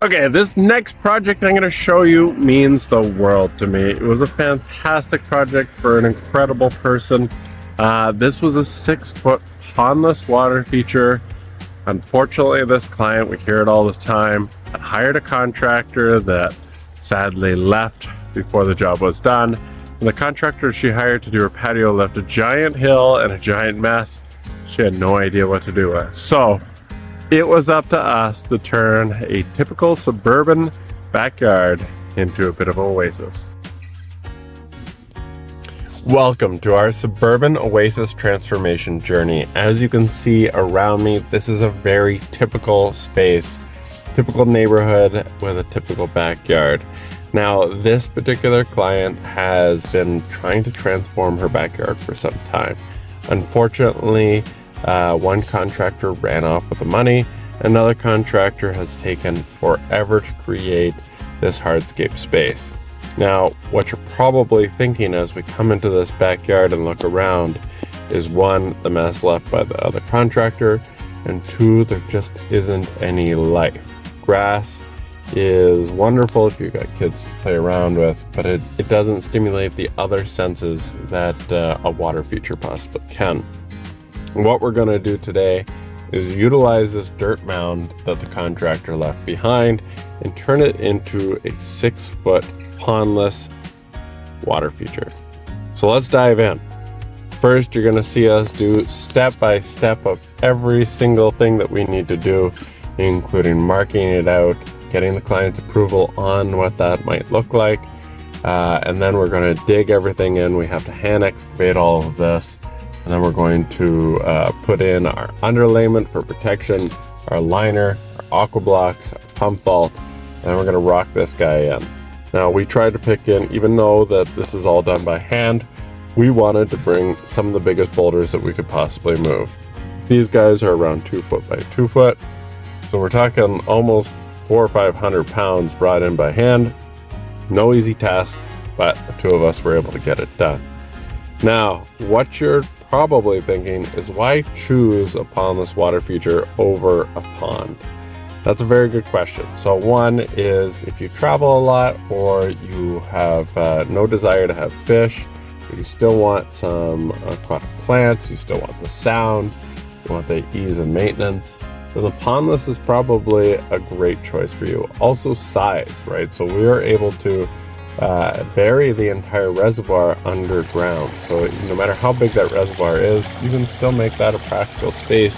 Okay, this next project I'm going to show you means the world to me. It was a fantastic project for an incredible person. This was a 6-foot pondless water feature. Unfortunately, this client, we hear it all the time, hired a contractor that sadly left before the job was done. And the contractor she hired to do her patio left a giant hill and a giant mess she had no idea what to do with. So it was up to us to turn a typical suburban backyard into a bit of an oasis. Welcome to our suburban oasis transformation journey. As you can see around me, this is a very typical space, typical neighborhood with a typical backyard. Now, this particular client has been trying to transform her backyard for some time. Unfortunately, one contractor ran off with the money. Another contractor has taken forever to create this hardscape space. Now, what you're probably thinking as we come into this backyard and look around is one, the mess left by the other contractor, and two, there just isn't any life. Grass is wonderful if you've got kids to play around with, but it doesn't stimulate the other senses that a water feature possibly can. What we're going to do today is utilize this dirt mound that the contractor left behind and turn it into a 6-foot pondless water feature. So let's dive in. First, you're going to see us do step by step of every single thing that we need to do, including marking it out, getting the client's approval on what that might look like, and then we're going to dig everything in. We have to hand excavate all of this. And then we're going to put in our underlayment for protection, our liner, our aqua blocks, our pump vault, and then we're going to rock this guy in. Now, we tried to pick in, even though that this is all done by hand, we wanted to bring some of the biggest boulders that we could possibly move. These guys are around 2 foot by 2 foot, so we're talking almost 400 or 500 pounds brought in by hand. No easy task, but the two of us were able to get it done. Now, what you're probably thinking is, why choose a pondless water feature over a pond? That's a very good question. So one is, if you travel a lot or you have no desire to have fish, but you still want some aquatic plants, you still want the sound, you want the ease of maintenance, then the pondless is probably a great choice for you. Also size, right? So we are able to bury the entire reservoir underground. So no matter how big that reservoir is, you can still make that a practical space.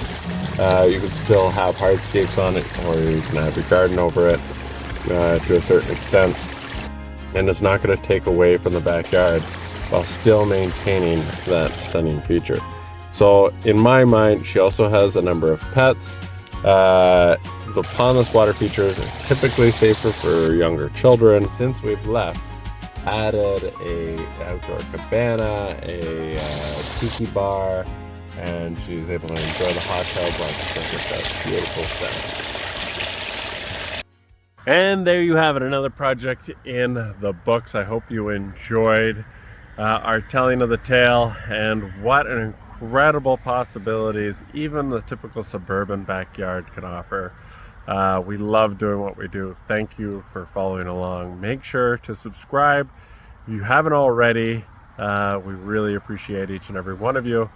You can still have hardscapes on it, or you can have your garden over it to a certain extent. And it's not going to take away from the backyard while still maintaining that stunning feature. So in my mind, she also has a number of pets. The pondless water features are typically safer for younger children. Since we've left, added a outdoor cabana, a tiki bar, and she's able to enjoy the hot tub while she's looking at that beautiful set. And there you have it, another project in the books. I hope you enjoyed our telling of the tale, and what an incredible possibilities even the typical suburban backyard can offer. We love doing what we do. Thank you for following along. Make sure to subscribe if you haven't already. We really appreciate each and every one of you,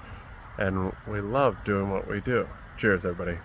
and we love doing what we do. Cheers, everybody.